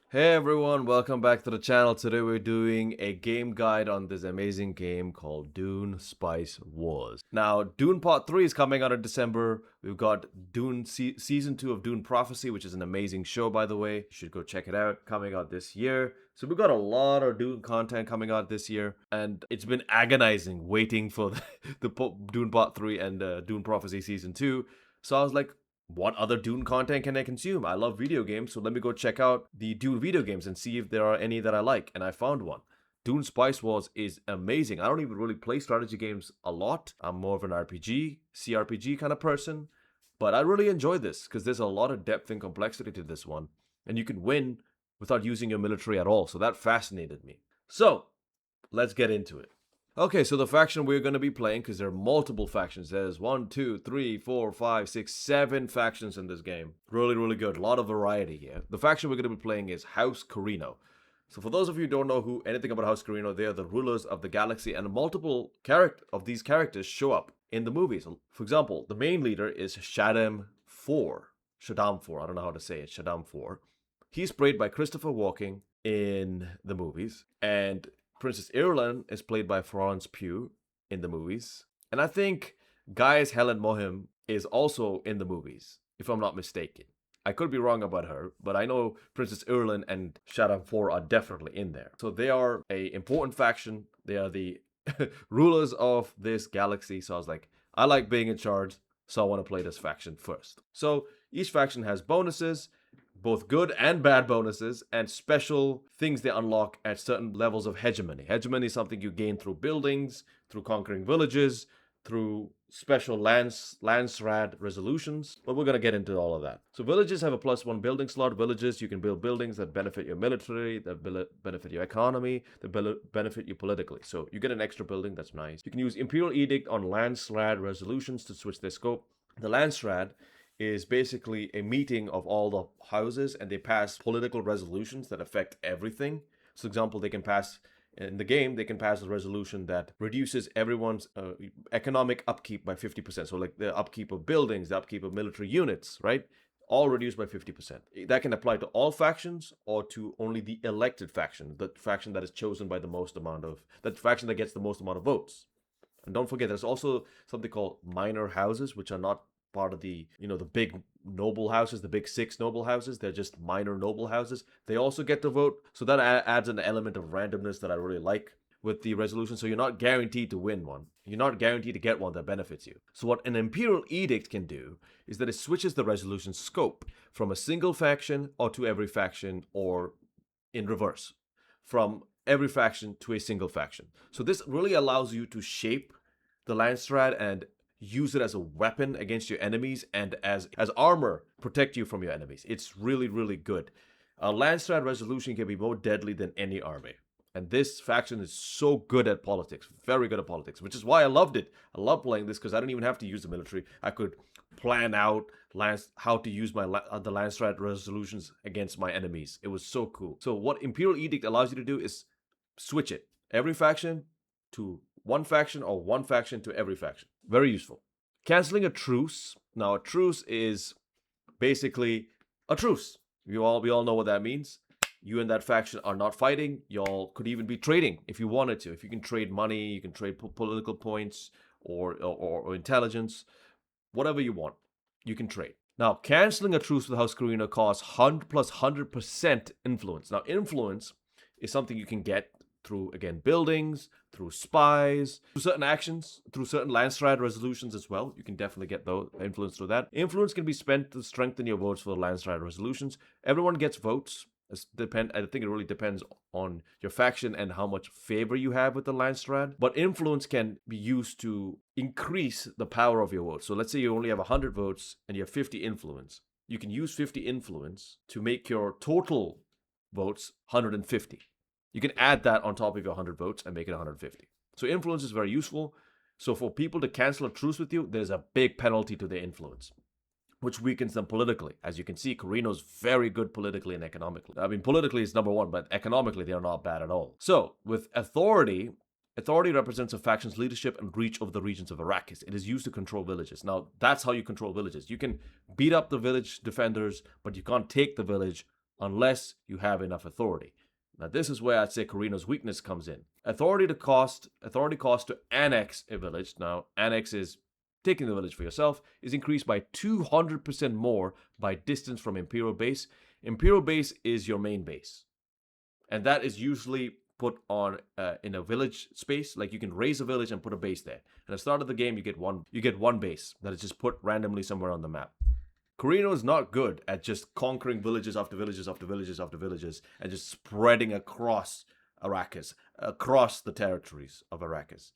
Hey everyone, welcome back to the channel. Today we're doing a game guide on this amazing game called Dune Spice Wars. Now, Dune Part 3 is coming out in December. We've got Season 2 of Dune Prophecy, which is an amazing show, by the way. You should go check it out, coming out this year. So we've got a lot of Dune content coming out this year, and it's been agonizing waiting for the Dune Part 3 and Dune Prophecy Season 2. So I was like, what other Dune content can I consume? I love video games, so let me go check out the Dune video games and see if there are any that I like. And I found one. Dune Spice Wars is amazing. I don't even really play strategy games a lot. I'm more of an RPG, CRPG kind of person. But I really enjoy this because there's a lot of depth and complexity to this one. And you can win without using your military at all. So that fascinated me. So let's get into it. Okay, so the faction we're going to be playing, because there are multiple factions. There's 1, 2, 3, 4, 5, 6, 7 factions in this game. Really, really good. A lot of variety here. The faction we're going to be playing is House Corrino. So for those of you who don't know anything about House Corrino, they are the rulers of the galaxy, and multiple of these characters show up in the movies. For example, the main leader is Shaddam 4. Shaddam 4, I don't know how to say it. Shaddam 4. He's played by Christopher Walken in the movies, and Princess Irulan is played by Florence Pugh in the movies. And I think Gaius Helen Mohim is also in the movies, if I'm not mistaken. I could be wrong about her, but I know Princess Irulan and Shaddam 4 are definitely in there. So they are an important faction. They are the rulers of this galaxy. So I was like, I like being in charge, so I want to play this faction first. So each faction has bonuses, both good and bad bonuses, and special things they unlock at certain levels of hegemony. Hegemony is something you gain through buildings, through conquering villages, through special Landsraad resolutions, but we're going to get into all of that. So villages have a +1 building slot. Villages, you can build buildings that benefit your military, that benefit your economy, that benefit you politically. So you get an extra building, that's nice. You can use Imperial Edict on Landsraad resolutions to switch their scope. The Landsraad is basically a meeting of all the houses, and they pass political resolutions that affect everything. So, for example, they can pass in the game, they can pass a resolution that reduces everyone's economic upkeep by 50%. So, like the upkeep of buildings, the upkeep of military units, right? All reduced by 50%. That can apply to all factions or to only the elected faction, the faction that is chosen by that faction that gets the most amount of votes. And don't forget, there's also something called minor houses, which are not part of the big noble houses, the big 6 noble houses. They're just minor noble houses. They also get to vote, so that adds an element of randomness that I really like with the resolution. So you're not guaranteed to win one. You're not guaranteed to get one that benefits you. So what an Imperial Edict can do is that it switches the resolution scope from a single faction or to every faction, or in reverse, from every faction to a single faction. So this really allows you to shape the Landsraad and use it as a weapon against your enemies, and as armor, protect you from your enemies. It's really, really good. A Landsraad resolution can be more deadly than any army. And this faction is so good at politics, very good at politics, which is why I loved it. I love playing this because I didn't even have to use the military. I could plan out how to use the Landsraad resolutions against my enemies. It was so cool. So what Imperial Edict allows you to do is switch it. Every faction to one faction, or one faction to every faction. Very useful. Canceling a truce. Now, a truce is basically a truce. We all know what that means. You and that faction are not fighting. Y'all could even be trading if you wanted to. If you can trade money, you can trade political points or intelligence, whatever you want, you can trade. Now, canceling a truce with House Corrino costs 100% influence. Now, influence is something you can get through, again, buildings, through spies, through certain actions, through certain Landsraad resolutions as well. You can definitely get those influence through that. Influence can be spent to strengthen your votes for the Landsraad resolutions. Everyone gets votes. I think it really depends on your faction and how much favor you have with the Landsraad. But influence can be used to increase the power of your vote. So let's say you only have 100 votes and you have 50 influence. You can use 50 influence to make your total votes 150. You can add that on top of your 100 votes and make it 150. So influence is very useful. So for people to cancel a truce with you, there's a big penalty to their influence, which weakens them politically. As you can see, Corrino's very good politically and economically. I mean, politically is number one, but economically they are not bad at all. So with authority represents a faction's leadership and reach over the regions of Arrakis. It is used to control villages. Now, that's how you control villages. You can beat up the village defenders, but you can't take the village unless you have enough authority. Now, this is where I'd say Corrino's weakness comes in. Authority cost to annex a village. Now, annex is taking the village for yourself, is increased by 200% more by distance from Imperial base. Imperial base is your main base. And that is usually put on in a village space. Like you can raise a village and put a base there. And at the start of the game, you get one base that is just put randomly somewhere on the map. Corrino is not good at just conquering villages after villages after villages after villages and just spreading across Arrakis, across the territories of Arrakis.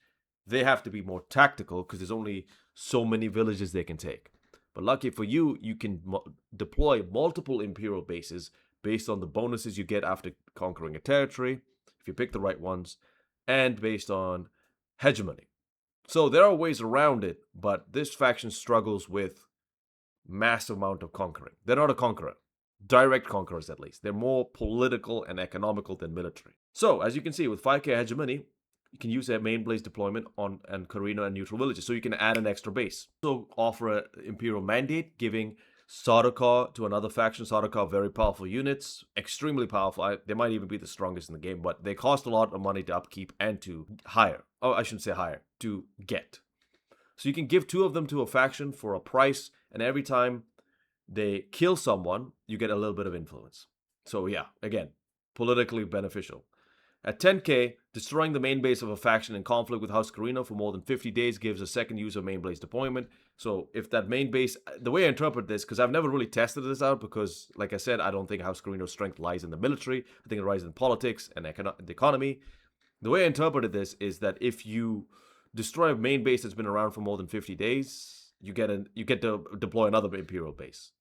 They have to be more tactical because there's only so many villages they can take. But lucky for you, you can deploy multiple Imperial bases based on the bonuses you get after conquering a territory, if you pick the right ones, and based on hegemony. So there are ways around it, but this faction struggles with massive amount of conquering. They're not a conqueror. Direct conquerors, at least. They're more political and economical than military. So, as you can see, with 5k hegemony, you can use a main base deployment on and Corrino and neutral villages, so you can add an extra base. So, offer an Imperial mandate, giving Sardaukar to another faction. Sardaukar, very powerful units, extremely powerful. They might even be the strongest in the game, but they cost a lot of money to upkeep and to hire. Oh, I shouldn't say hire, to get. So you can give 2 of them to a faction for a price, and every time they kill someone, you get a little bit of influence. So yeah, again, politically beneficial. At 10k, destroying the main base of a faction in conflict with House Corrino for more than 50 days gives a second use of main base deployment. So if that main base, the way I interpret this, because I've never really tested this out, because like I said, I don't think House Corrino's strength lies in the military. I think it lies in politics and the economy. The way I interpreted this is that if you destroy a main base that's been around for more than 50 days, you get to deploy another Imperial base.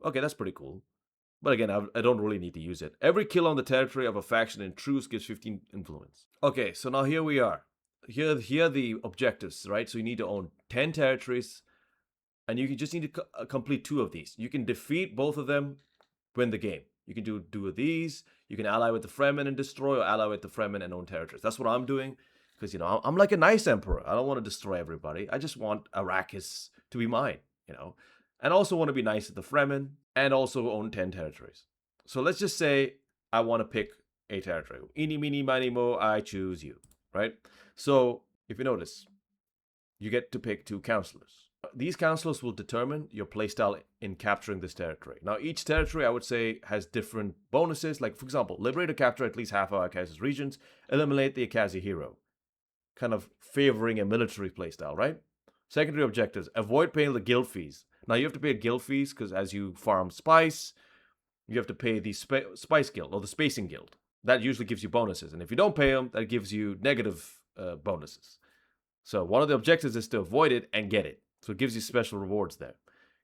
Okay, that's pretty cool. But again, I don't really need to use it. Every kill on the territory of a faction in truce gives 15 influence. Okay, so now here we are. Here are the objectives, right? So you need to own 10 territories, and you just need to complete 2 of these. You can defeat both of them, win the game. You can do these. You can ally with the Fremen and destroy, or ally with the Fremen and own territories. That's what I'm doing, because, you know, I'm like a nice emperor. I don't want to destroy everybody. I just want Arrakis to be mine, you know. And also want to be nice to the Fremen, and also own 10 territories. So let's just say I want to pick a territory. Eeny, meeny, miny, mo, I choose you, right? So if you notice, you get to pick 2 counselors. These counselors will determine your playstyle in capturing this territory. Now, each territory, I would say, has different bonuses. Like, for example, liberate or capture at least half of Akazi's regions. Eliminate the Akazi hero. Kind of favoring a military playstyle, right? Secondary objectives. Avoid paying the guild fees. Now, you have to pay guild fees because as you farm spice, you have to pay the spice guild or the spacing guild. That usually gives you bonuses. And if you don't pay them, that gives you negative bonuses. So one of the objectives is to avoid it and get it. So it gives you special rewards there.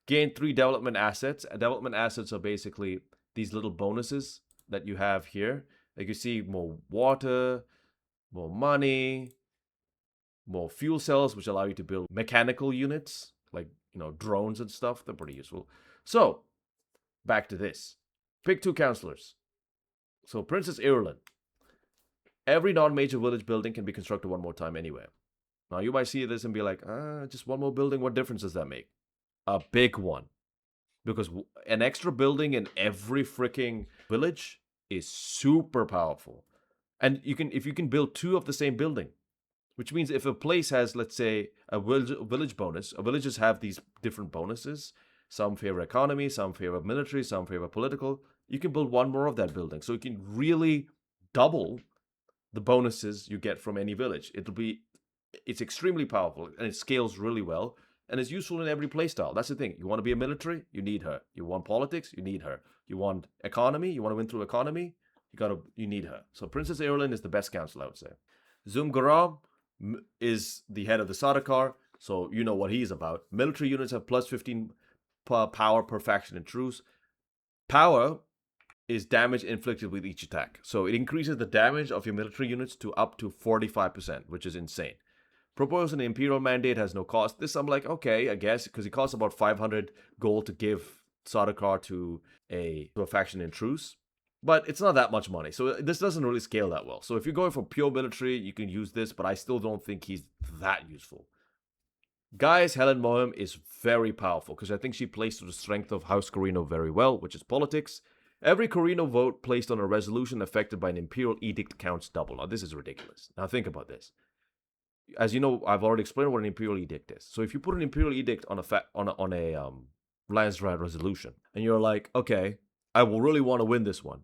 Gain 3 development assets. Development assets are basically these little bonuses that you have here. Like you see more water, more money, more fuel cells, which allow you to build mechanical units, like, you know, drones and stuff. They're pretty useful. So, back to this. Pick 2 counselors. So, Princess Irulan. Every non-major village building can be constructed 1 more time anywhere. Now, you might see this and be like, just 1 more building, what difference does that make? A big one. Because an extra building in every freaking village is super powerful. And if you can build 2 of the same building, which means if a place has, let's say, a village bonus, villages have these different bonuses. Some favor economy, some favor military, some favor political. You can build 1 more of that building. So you can really double the bonuses you get from any village. It's extremely powerful, and it scales really well, and it's useful in every playstyle. That's the thing. You want to be a military? You need her. You want politics? You need her. You want economy? You want to win through economy? You need her. So Princess Irulan is the best counsel, I would say. Zumgaram is the head of the Sardaukar, so you know what he's about. Military units have plus 15 power per faction in truce. Power is damage inflicted with each attack. So it increases the damage of your military units to up to 45%, which is insane. Propose an Imperial mandate has no cost. This I'm like, okay, I guess, because it costs about 500 gold to give Sardaukar to a faction in truce. But it's not that much money, so this doesn't really scale that well. So if you're going for pure military, you can use this, but I still don't think he's that useful. Guys, Helen Mohem is very powerful, because I think she plays to the strength of House Corrino very well, which is politics. Every Corrino vote placed on a resolution affected by an imperial edict counts double. Now, this is ridiculous. Now, think about this. As you know, I've already explained what an imperial edict is. So, if you put an imperial edict on a landslide resolution, and you're like, okay, I will really want to win this one.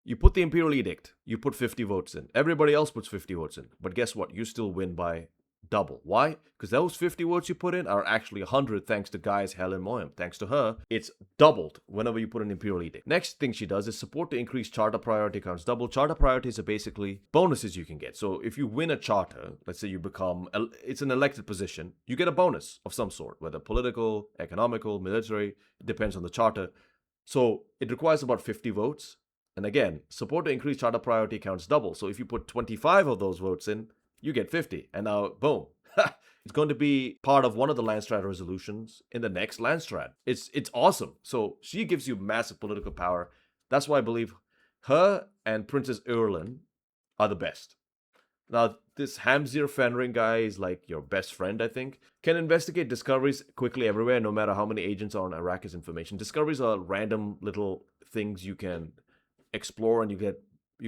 You put the imperial edict. You put 50 votes in. Everybody else puts 50 votes in. But guess what? You still win by double. Why? Because those 50 votes you put in are actually 100 thanks to Gaius Helen Moyam. Thanks to her, it's doubled whenever you put an imperial edict. Next thing she does is support to increase charter priority counts double. Charter priorities are basically bonuses you can get. So if you win a charter, let's say you become, it's an elected position, you get a bonus of some sort, whether political, economical, military, it depends on the charter. So it requires about 50 votes. And again, support to increase charter priority counts double. So if you put 25 of those votes in, you get 50. And now, boom. It's going to be part of one of the Landstrat resolutions in the next Landstrat. It's awesome. So she gives you massive political power. That's why I believe her and Princess Erlin are the best. Now, this Hamzir Fenring guy is like your best friend, I think. Can investigate discoveries quickly everywhere, no matter how many agents are on Arrakis information. Discoveries are random little things you can explore, and you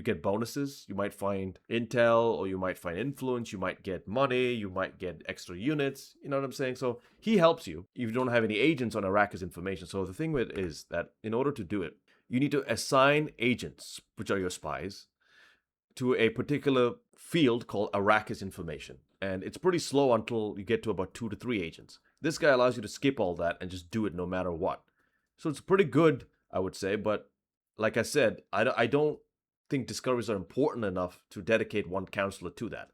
get bonuses. You might find intel, or you might find influence, you might get money, you might get extra units, you know what I'm saying? So he helps you if you don't have any agents on Arrakis information. So the thing with it is that in order to do it, you need to assign agents, which are your spies, to a particular field called Arrakis information. And it's pretty slow until you get to about 2 to 3 agents. This guy allows you to skip all that and just do it no matter what. So it's pretty good, I would say, but like I said, I don't think discoveries are important enough to dedicate one counselor to that.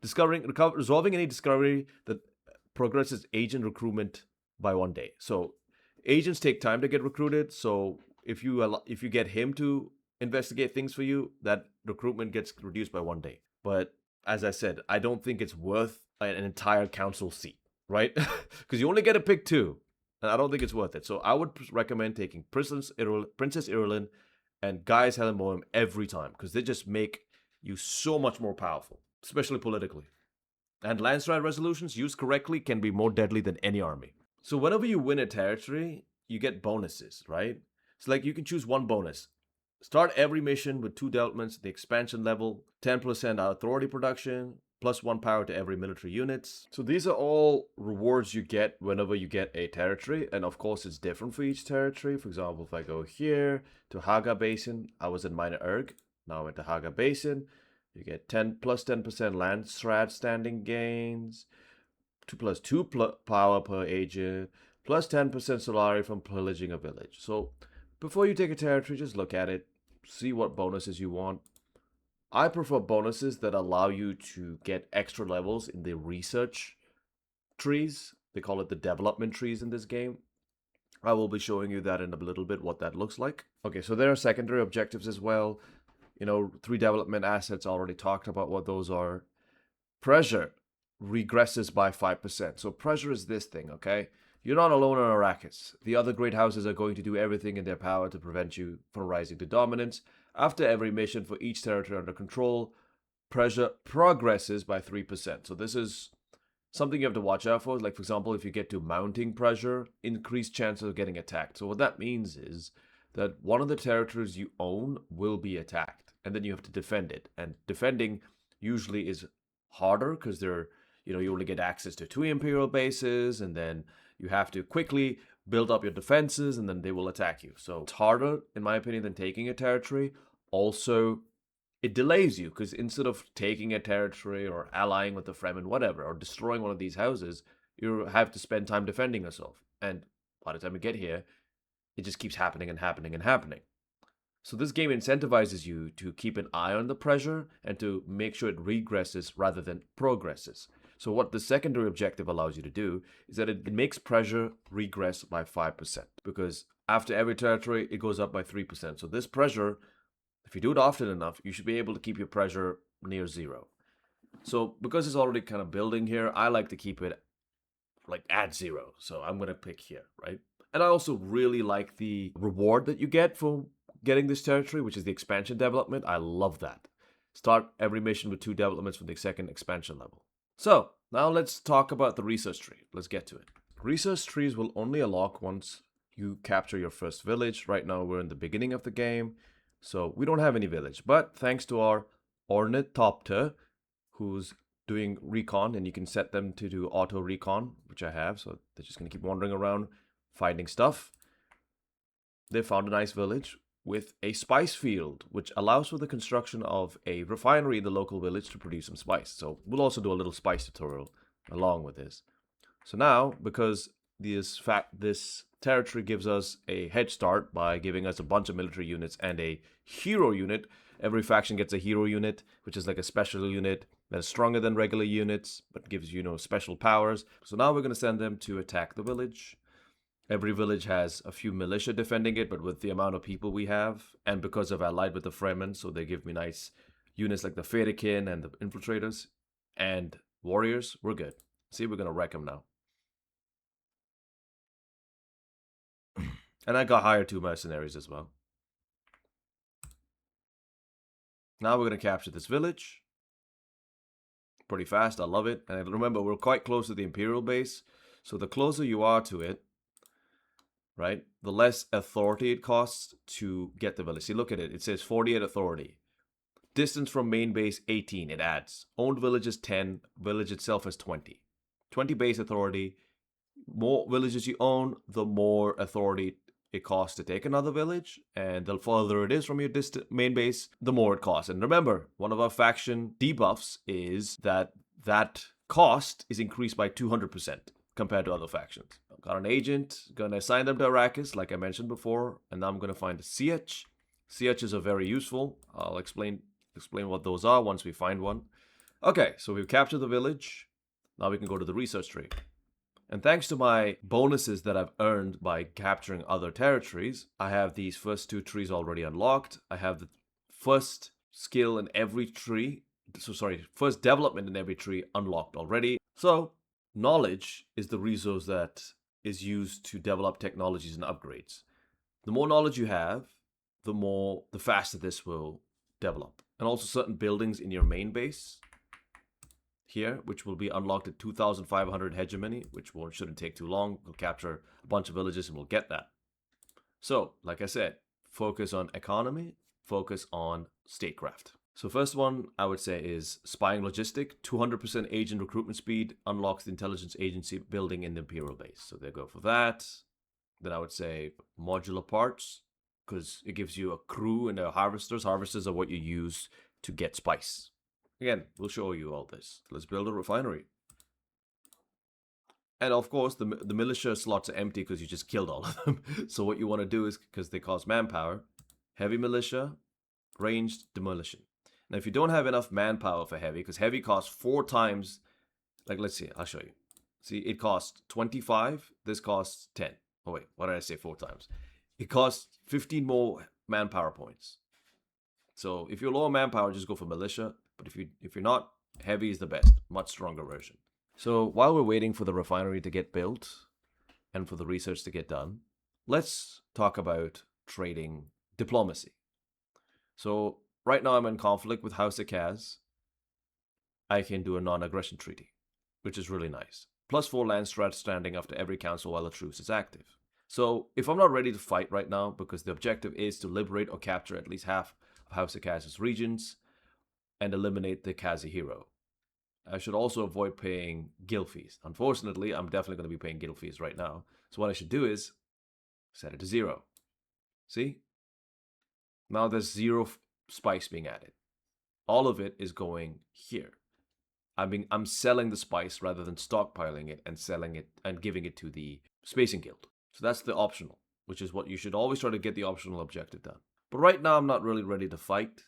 Resolving any discovery that progresses agent recruitment by 1 day. So agents take time to get recruited. So if you get him to investigate things for you, that recruitment gets reduced by 1 day. But as I said, I don't think it's worth an entire council seat, right? Because you only get to pick 2. And I don't think it's worth it. So I would recommend taking Princess Irulan and Gaius Helen Moyam every time, because they just make you so much more powerful, especially politically. And Landstrat resolutions, used correctly, can be more deadly than any army. So whenever you win a territory, you get bonuses, right? So like you can choose one bonus. Start every mission with 2 developments at the expansion level, 10% authority production, plus 1 power to every military units. So these are all rewards you get whenever you get a territory. And of course, it's different for each territory. For example, if I go here to Haga Basin, I was in Minor Erg. Now I'm at the Haga Basin. You get 10 plus 10% Landstrat standing gains, 2 plus 2 power per agent, plus 10% Solari from pillaging a village. So before you take a territory, just look at it, see what bonuses you want. I prefer bonuses that allow you to get extra levels in the research trees. They call it the development trees in this game. I will be showing you that in a little bit, what that looks like. Okay, so there are secondary objectives as well. 3 development assets, already talked about what those are. Pressure regresses by 5%. So pressure is this thing, okay? You're not alone on Arrakis. The other great houses are going to do everything in their power to prevent you from rising to dominance. After every mission for each territory under control, pressure progresses by 3%. So this is something you have to watch out for. Like, for example, if you get to mounting pressure, increased chances of getting attacked. So what that means is that one of the territories you own will be attacked, and then you have to defend it. And defending usually is harder because you only get access to 2 imperial bases, and then you have to quickly build up your defenses, and then they will attack you. So it's harder, in my opinion, than taking a territory. Also, it delays you, because instead of taking a territory or allying with the Fremen, whatever, or destroying one of these houses, you have to spend time defending yourself. And by the time you get here, it just keeps happening and happening and happening. So this game incentivizes you to keep an eye on the pressure and to make sure it regresses rather than progresses. So what the secondary objective allows you to do is that it makes pressure regress by 5%, because after every territory, it goes up by 3%. So this pressure, if you do it often enough, you should be able to keep your pressure near 0. So because it's already kind of building here, I like to keep it like at 0. So I'm going to pick here, right? And I also really like the reward that you get for getting this territory, which is the expansion development. I love that. Start every mission with 2 developments for the second expansion level. So now let's talk about the research tree. Let's get to it. Research trees will only unlock once you capture your first village. Right now we're in the beginning of the game, so we don't have any village. But thanks to our ornithopter, who's doing recon, and you can set them to do auto recon, which I have, so they're just gonna keep wandering around finding stuff. They found a nice village with a spice field, which allows for the construction of a refinery in the local village to produce some spice. So we'll also do a little spice tutorial along with this. So now, because this territory gives us a head start by giving us a bunch of military units and a hero unit. Every faction gets a hero unit, which is like a special unit that is stronger than regular units, but gives you, special powers. So now we're going to send them to attack the village. Every village has a few militia defending it, but with the amount of people we have, and because I've allied with the Fremen, so they give me nice units like the Ferikin and the Infiltrators and Warriors, we're good. See, we're going to wreck them now. And I got hired 2 mercenaries as well. Now we're going to capture this village. Pretty fast, I love it. And remember, we're quite close to the Imperial base. So the closer you are to it, right, the less authority it costs to get the village. See, look at it. It says 48 authority. Distance from main base, 18, it adds. Owned villages, 10. Village itself is 20. 20 base authority. More villages you own, the more authority it costs to take another village, and the further it is from your main base, the more it costs. And remember, one of our faction debuffs is that cost is increased by 200% compared to other factions. I've got an agent, gonna assign them to Arrakis, like I mentioned before, and now I'm gonna find a Sietch. Sietches are very useful. I'll explain what those are once we find one. Okay, so we've captured the village. Now we can go to the research tree. And thanks to my bonuses that I've earned by capturing other territories, I have these first 2 trees already unlocked. I have the first skill in every tree, first development in every tree unlocked already. So, knowledge is the resource that is used to develop technologies and upgrades. The more knowledge you have, the faster this will develop. And also certain buildings in your main base here, which will be unlocked at 2,500 hegemony, which shouldn't take too long. We'll capture a bunch of villages and we'll get that. So, like I said, focus on economy, focus on statecraft. So first one I would say is spying logistic. 200% agent recruitment speed unlocks the intelligence agency building in the Imperial base. So they go for that. Then I would say modular parts, because it gives you a crew and a harvesters. Harvesters are what you use to get spice. Again, we'll show you all this. Let's build a refinery. And of course, the militia slots are empty because you just killed all of them. So what you want to do is, because they cost manpower, heavy militia, ranged demolition. Now, if you don't have enough manpower for heavy, because heavy costs 4 times, like, let's see, I'll show you. See, it costs 25, this costs 10. Oh wait, why did I say 4 times? It costs 15 more manpower points. So if you're low on manpower, just go for militia. But if you're not, heavy is the best, much stronger version. So while we're waiting for the refinery to get built and for the research to get done, let's talk about trading diplomacy. So right now I'm in conflict with House Corrino. I can do a non-aggression treaty, which is really nice. +4 land strat standing after every council while a truce is active. So if I'm not ready to fight right now, because the objective is to liberate or capture at least half of House Corrino's regions and eliminate the Kazi hero, I should also avoid paying guild fees. Unfortunately, I'm definitely going to be paying guild fees right now. So what I should do is set it to 0. See? Now there's 0 spice being added. All of it is going here. I'm selling the spice rather than stockpiling it and selling it and giving it to the Spacing Guild. So that's the optional, which is what you should always try to get the optional objective done. But right now I'm not really ready to fight,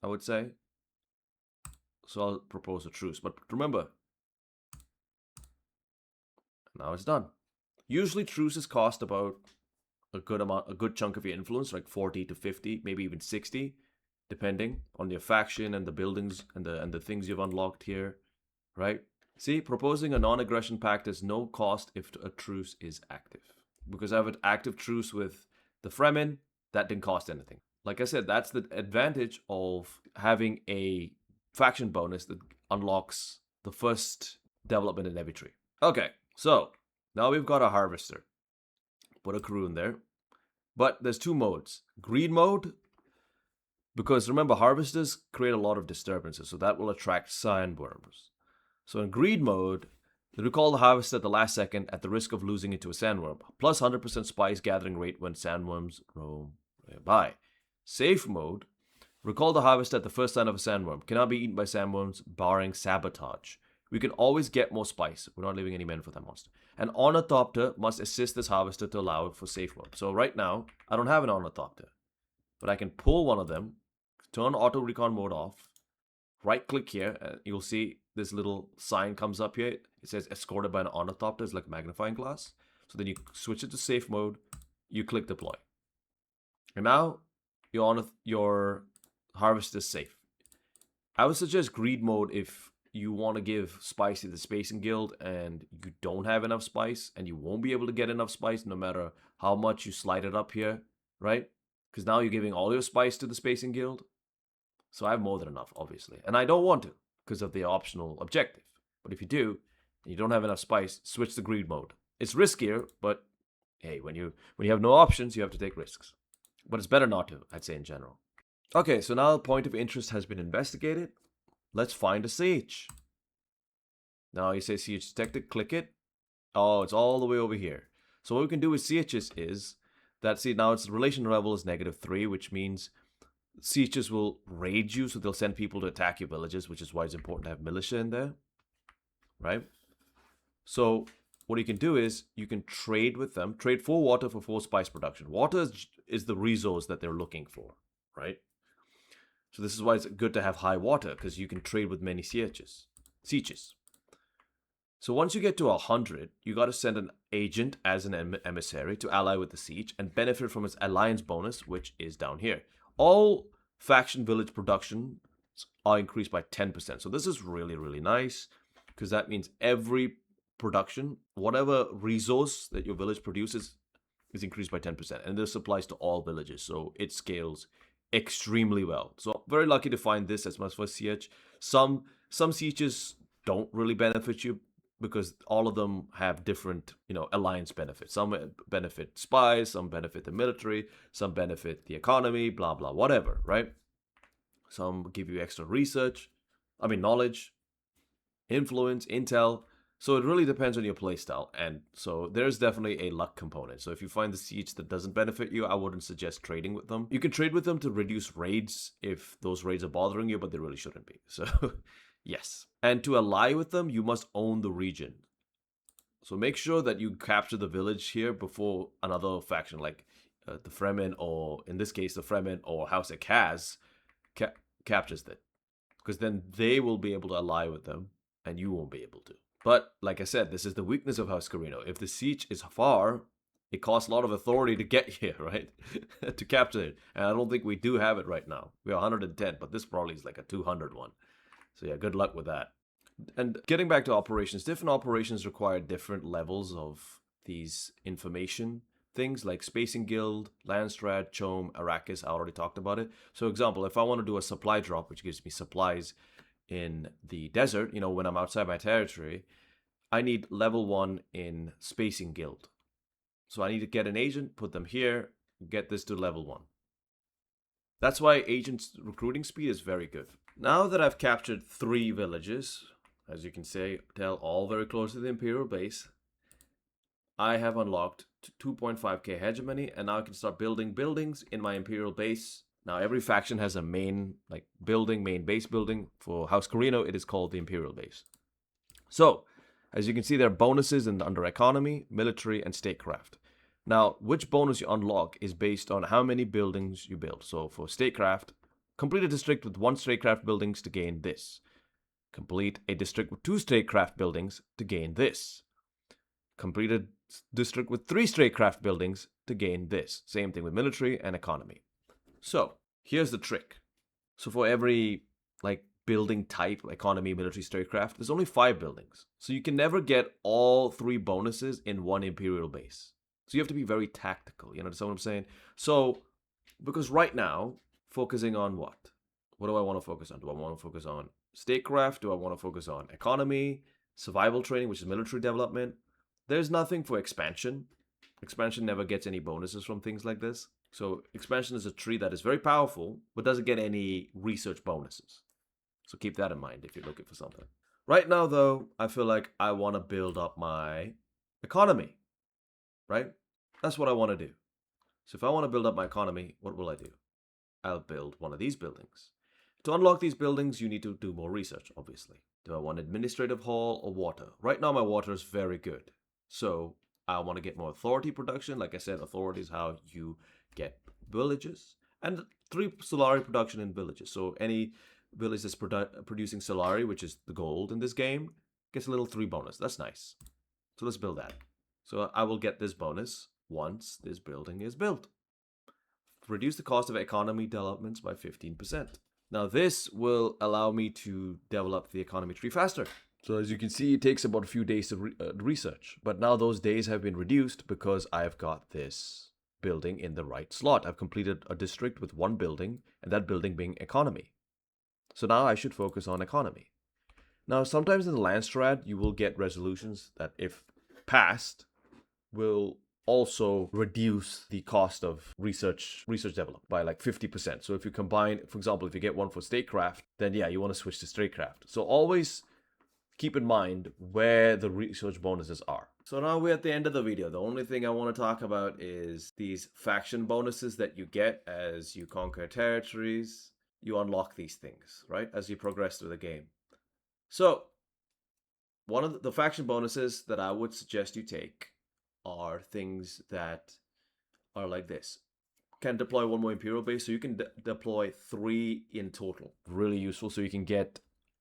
I would say. So I'll propose a truce. But remember, now it's done. Usually truces cost about a good chunk of your influence, like 40 to 50, maybe even 60, depending on your faction and the buildings and the things you've unlocked here, right? See, proposing a non-aggression pact has no cost if a truce is active. Because I have an active truce with the Fremen, that didn't cost anything. Like I said, that's the advantage of having a faction bonus that unlocks the first development in every tree. Okay, so now we've got a harvester. Put a crew in there. But there's two modes. Greed mode, because remember, harvesters create a lot of disturbances, so that will attract sandworms. So in greed mode, recall the harvest at the last second at the risk of losing it to a sandworm, plus 100% spice gathering rate when sandworms roam by. Safe mode, recall the harvest at the first sign of a sandworm, cannot be eaten by sandworms barring sabotage. We can always get more spice. We're not leaving any men for that monster. An ornithopter must assist this harvester to allow it for safe mode. So right now, I don't have an ornithopter, but I can pull one of them, turn auto recon mode off, right click here, and you'll see this little sign comes up here. It says escorted by an ornithopter. It's like a magnifying glass. So then you switch it to safe mode, you click deploy. And now your harvest is safe. I would suggest greed mode if you want to give spice to the Spacing Guild and you don't have enough spice, and you won't be able to get enough spice no matter how much you slide it up here, right? Because now you're giving all your spice to the Spacing Guild. So I have more than enough, obviously. And I don't want to because of the optional objective. But if you do, and you don't have enough spice, switch to greed mode. It's riskier, but hey, when you have no options, you have to take risks. But it's better not to, I'd say in general. Okay, so now the point of interest has been investigated. Let's find a siege. Now you say siege detected, click it. Oh, it's all the way over here. So what we can do with sieges is that, see, now its relation level is -3, which means sieges will raid you, so they'll send people to attack your villages, which is why it's important to have militia in there, right? So what you can do is you can trade with them, trade 4 water for 4 spice production. Water is the resource that they're looking for, right? So this is why it's good to have high water, because you can trade with many sieges. So once you get to 100, you got to send an agent as an emissary to ally with the siege and benefit from its alliance bonus, which is down here. All faction village productions are increased by 10%. So this is really, really nice, because that means every production, whatever resource that your village produces, is increased by 10%. And this applies to all villages, so it scales extremely well. So very lucky to find this as my first siege. Some sieges don't really benefit you because all of them have different, alliance benefits. Some benefit spies, some benefit the military, some benefit the economy, blah, blah, whatever, right? Some give you extra knowledge, influence, intel. So it really depends on your playstyle. And so there's definitely a luck component. So if you find the siege that doesn't benefit you, I wouldn't suggest trading with them. You can trade with them to reduce raids if those raids are bothering you, but they really shouldn't be. So yes. And to ally with them, you must own the region. So make sure that you capture the village here before another faction like the Fremen, or in this case, the Fremen or House Kaz captures that. Because then they will be able to ally with them and you won't be able to. But like I said, this is the weakness of House Corrino. If the siege is far, it costs a lot of authority to get here, right? To capture it. And I don't think we do have it right now. We're 110, but this probably is like a 200 one. So yeah, good luck with that. And getting back to operations, different operations require different levels of these information things, like Spacing Guild, Landstrat, CHOAM, Arrakis. I already talked about it. So example, if I want to do a supply drop, which gives me supplies in the desert, when I'm outside my territory, I need level 1 in Spacing Guild. So I need to get an agent, put them here, get this to level 1. That's why agents' recruiting speed is very good. Now that I've captured 3 villages, as you can tell, all very close to the Imperial base, I have unlocked 2.5k hegemony, and now I can start building buildings in my Imperial base. Now every faction has a main base building. For House Corrino, it is called the Imperial base. So, as you can see, there are bonuses under economy, military, and statecraft. Now, which bonus you unlock is based on how many buildings you build. So for statecraft, complete a district with 1 statecraft buildings to gain this. Complete a district with 2 statecraft buildings to gain this. Complete a district with 3 statecraft buildings to gain this. Same thing with military and economy. So, here's the trick. So for every building type, economy, military, statecraft, there's only 5 buildings. So you can never get all 3 bonuses in one Imperial base. So you have to be very tactical, you understand what I'm saying? So, because right now, focusing on what? What do I want to focus on? Do I want to focus on statecraft? Do I want to focus on economy, survival training, which is military development? There's nothing for expansion. Expansion never gets any bonuses from things like this. So expansion is a tree that is very powerful, but doesn't get any research bonuses. So keep that in mind if you're looking for something. Right now, though, I feel like I want to build up my economy, right? That's what I want to do. So if I want to build up my economy, what will I do? I'll build one of these buildings. To unlock these buildings, you need to do more research, obviously. Do I want administrative hall or water? Right now, my water is very good. So I want to get more authority production. Like I said, authority is how you get villages. And 3 Solari production in villages. So any village that's producing Solari, which is the gold in this game, gets a little 3 bonus. That's nice. So let's build that. So I will get this bonus once this building is built. Reduce the cost of economy developments by 15%. Now this will allow me to develop the economy tree faster. So as you can see, it takes about a few days to research. But now those days have been reduced because I've got this building in the right slot. I've completed a district with 1 building, and that building being economy. So now I should focus on economy. Now sometimes in the land strat, you will get resolutions that if passed, will also reduce the cost of research development by like 50%. So if you combine, for example, if you get one for statecraft, then yeah, you want to switch to statecraft. So always keep in mind where the research bonuses are. So now we're at the end of the video. The only thing I want to talk about is these faction bonuses that you get as you conquer territories. You unlock these things, right, as you progress through the game. So one of the faction bonuses that I would suggest you take are things that are like this. Can deploy 1 more Imperial base, so you can deploy 3 in total. Really useful, so you can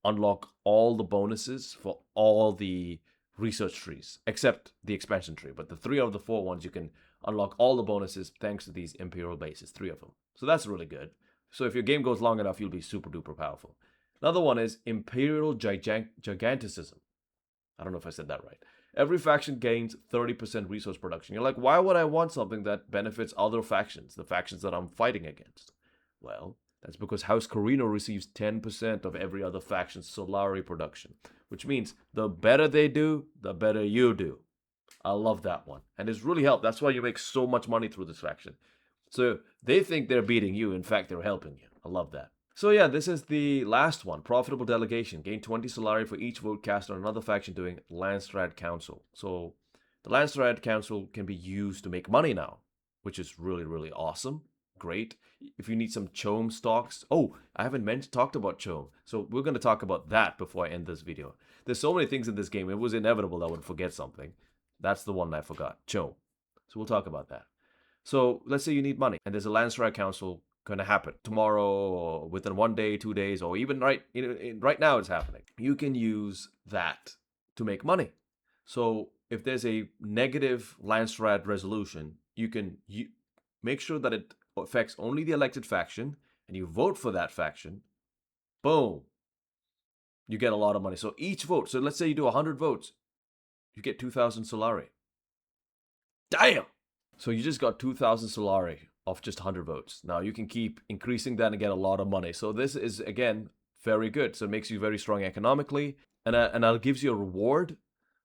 unlock all the bonuses for all the research trees, except the expansion tree. But the 3 of the 4 ones, you can unlock all the bonuses thanks to these Imperial bases, 3 of them. So that's really good. So if your game goes long enough, you'll be super duper powerful. Another one is Imperial Giganticism. I don't know if I said that right. Every faction gains 30% resource production. You're like, why would I want something that benefits other factions, the factions that I'm fighting against? Well, that's because House Corrino receives 10% of every other faction's Solari production, which means the better they do, the better you do. I love that one. And it's really helped. That's why you make so much money through this faction. So they think they're beating you. In fact, they're helping you. I love that. So yeah, this is the last one. Profitable delegation. Gain 20 Solari for each vote cast on another faction doing Landstrat Council. So the Landstrat Council can be used to make money now, which is really, really awesome. Great. If you need some CHOAM stocks. Oh, I haven't talked about CHOAM. So we're going to talk about that before I end this video. There's so many things in this game. It was inevitable that I would forget something. That's the one I forgot. CHOAM. So we'll talk about that. So let's say you need money and there's a Landstrat Council going to happen tomorrow or within 1 day, 2 days, or even right now it's happening. You can use that to make money. So if there's a negative Landstrat resolution, you can make sure that it affects only the elected faction and you vote for that faction. Boom. You get a lot of money. So each vote, so let's say you do 100 votes, you get 2,000 Solari. Damn! So you just got 2,000 Solari of just 100 votes. Now you can keep increasing that and get a lot of money. So this is, again, very good. So it makes you very strong economically, and it gives you a reward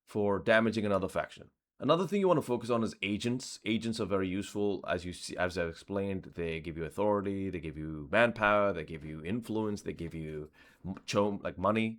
for damaging another faction. Another thing you want to focus on is agents. Agents are very useful, as I've explained. They give you authority, they give you manpower, they give you influence, they give you like money.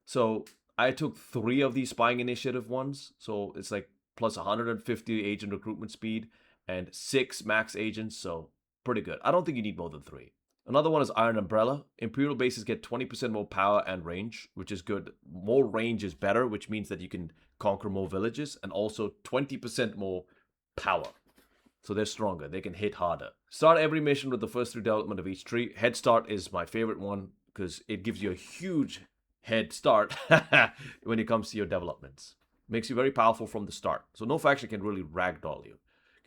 So I took 3 of these spying initiative ones. So it's like plus 150 agent recruitment speed and 6 max agents, so pretty good. I don't think you need more than 3. Another one is Iron Umbrella. Imperial bases get 20% more power and range, which is good. More range is better, which means that you can conquer more villages, and also 20% more power. So they're stronger. They can hit harder. Start every mission with the first 3 development of each tree. Head Start is my favorite one because it gives you a huge head start when it comes to your developments. Makes you very powerful from the start. So no faction can really ragdoll you.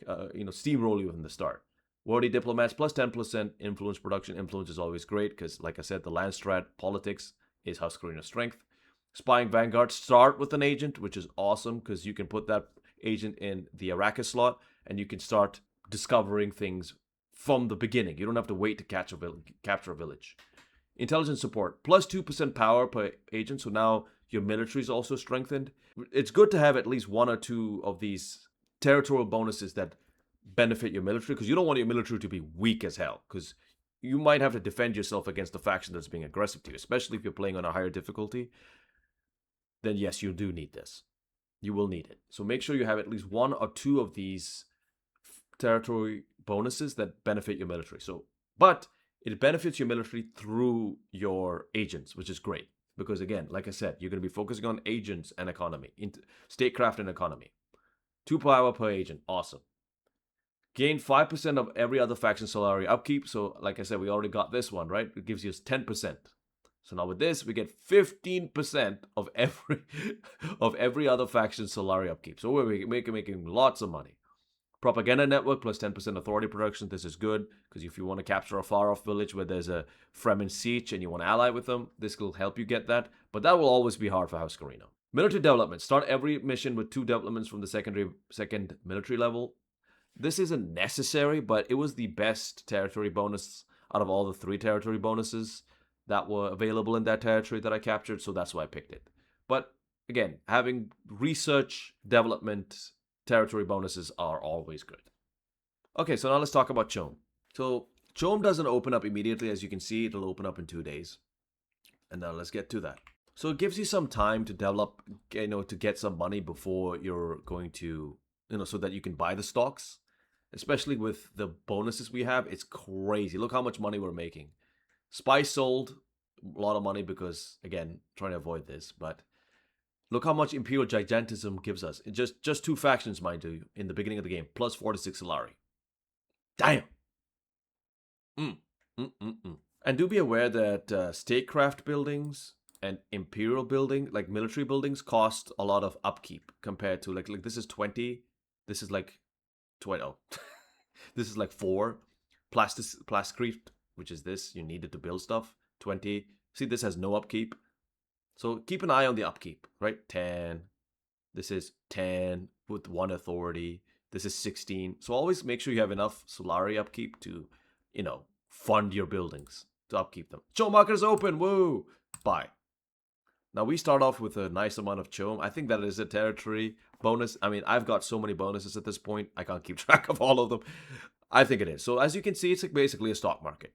Steamroll you from the start. Worthy diplomats plus 10% influence production. Influence is always great because, like I said, the Landstrat politics is House Corrino's strength. Spying Vanguard, start with an agent, which is awesome because you can put that agent in the Arrakis slot and you can start discovering things from the beginning. You don't have to wait to capture a village. Intelligence support, plus 2% power per agent, so now your military is also strengthened. It's good to have at least 1 or 2 of these territorial bonuses that benefit your military, because you don't want your military to be weak as hell, because you might have to defend yourself against a faction that's being aggressive to you, especially if you're playing on a higher difficulty. Then yes, you do need this. You will need it. So make sure you have at least one or two of these territory bonuses that benefit your military. So, but it benefits your military through your agents, which is great. Because again, like I said, you're going to be focusing on agents and economy, statecraft and economy. 2 power per agent, awesome. Gain 5% of every other faction salary upkeep. So, like I said, we already got this one, right? It gives you 10%. So now with this, we get 15% of every other faction salary upkeep. So we're making lots of money. Propaganda network plus 10% authority production. This is good because if you want to capture a far-off village where there's a Fremen siege and you want to ally with them, this will help you get that. But that will always be hard for House Corrino. Military development. Start every mission with 2 developments from the second military level. This isn't necessary, but it was the best territory bonus out of all the 3 territory bonuses that were available in that territory that I captured, so that's why I picked it. But again, having research, development, territory bonuses are always good. Okay, so now let's talk about CHOAM. So CHOAM doesn't open up immediately. As you can see, it'll open up in 2 days. And now let's get to that. So it gives you some time to develop, to get some money before you're going to, so that you can buy the stocks. Especially with the bonuses we have, it's crazy. Look how much money we're making. Spice sold, a lot of money because, again, trying to avoid this, but look how much Imperial Gigantism gives us. Just 2 factions, mind you, in the beginning of the game, plus 46 Solari. Damn! And do be aware that statecraft buildings and Imperial building, like military buildings, cost a lot of upkeep compared to, like this is 20, this is like 20, this is like 4. Plasticrete, which is this, you needed to build stuff, 20. See, this has no upkeep. So keep an eye on the upkeep, right? 10. This is 10 with 1 authority. This is 16. So always make sure you have enough Solari upkeep to, fund your buildings, to upkeep them. CHOAM market is open, woo! Buy. Now we start off with a nice amount of CHOAM. I think that is a territory bonus. I mean, I've got so many bonuses at this point, I can't keep track of all of them. I think it is. So as you can see, it's basically a stock market.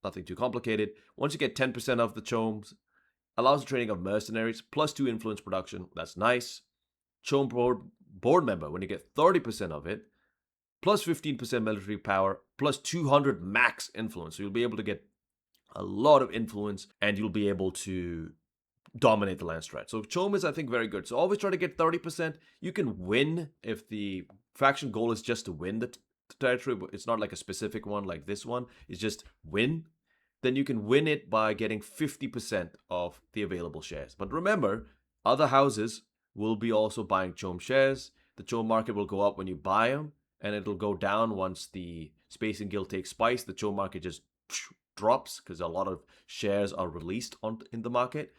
Nothing too complicated. Once you get 10% of the CHOAMs, allows the training of mercenaries, plus 2 influence production. That's nice. CHOAM board member, when you get 30% of it, plus 15% military power, plus 200 max influence. So you'll be able to get a lot of influence, and you'll be able to dominate the land stretch. So CHOAM is, I think, very good. So always try to get 30%. You can win if the faction goal is just to win the territory, but it's not like a specific one like this one. It's just win. Then you can win it by getting 50% of the available shares. But remember, other houses will be also buying CHOAM shares. The CHOAM market will go up when you buy them, and it'll go down once the Spacing Guild takes Spice. The CHOAM market just drops because a lot of shares are released in the market.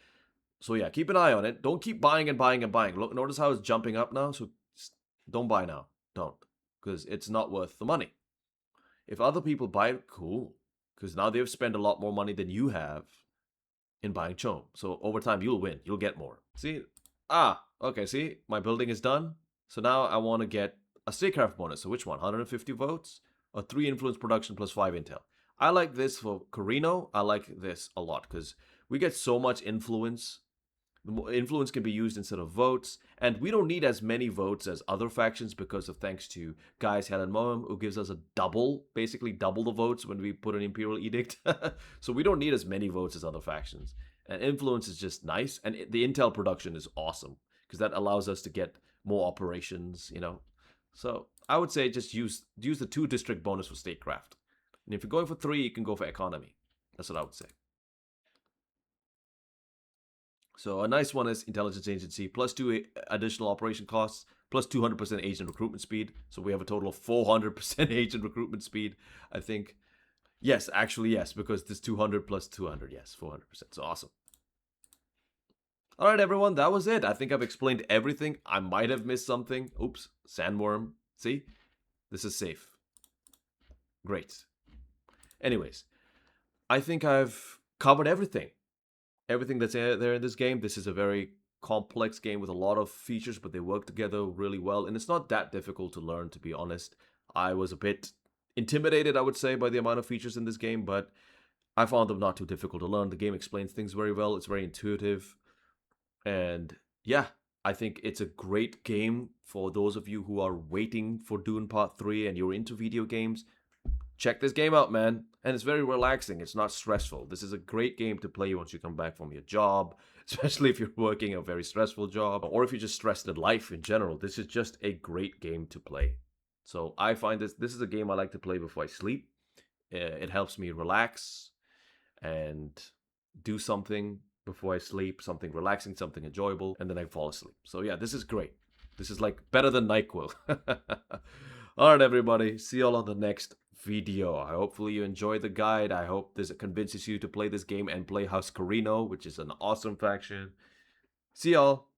So yeah, keep an eye on it. Don't keep buying and buying and buying. Look, notice how it's jumping up now. So don't buy now. Don't. Because it's not worth the money. If other people buy it, cool. Because now they've spent a lot more money than you have in buying CHOAM. So over time, you'll win. You'll get more. See? Okay, see? My building is done. So now I want to get a statecraft bonus. So which one? 150 votes? Or 3 influence production plus 5 intel. I like this for Corrino. I like this a lot because we get so much influence. Influence can be used instead of votes, and we don't need as many votes as other factions because of thanks to Gaius Helen Moem, who gives us basically double the votes when we put an Imperial Edict. So we don't need as many votes as other factions. And influence is just nice, and the intel production is awesome because that allows us to get more operations, So I would say just use the 2 district bonus for statecraft. And if you're going for 3, you can go for economy. That's what I would say. So a nice one is intelligence agency, plus 2 additional operation costs, plus 200% agent recruitment speed. So we have a total of 400% agent recruitment speed, I think. Yes, actually, yes, because this 200 plus 200, yes, 400%. So awesome. All right, everyone, that was it. I think I've explained everything. I might have missed something. Oops, sandworm. See? This is safe. Great. Anyways, I think I've covered everything. Everything that's there in this game. This is a very complex game with a lot of features, but they work together really well. And it's not that difficult to learn, to be honest. I was a bit intimidated, I would say, by the amount of features in this game, but I found them not too difficult to learn. The game explains things very well. It's very intuitive. And yeah, I think it's a great game for those of you who are waiting for Dune Part 3 and you're into video games. Check this game out, man. And it's very relaxing. It's not stressful. This is a great game to play once you come back from your job, especially if you're working a very stressful job or if you're just stressed in life in general. This is just a great game to play. So I find this is a game I like to play before I sleep. It helps me relax and do something before I sleep, something relaxing, something enjoyable, and then I fall asleep. So yeah, this is great. This is like better than NyQuil. Alright, everybody. See y'all on the next video. I hopefully you enjoy the guide. I hope this convinces you to play this game and play House Corrino, which is an awesome faction. See y'all.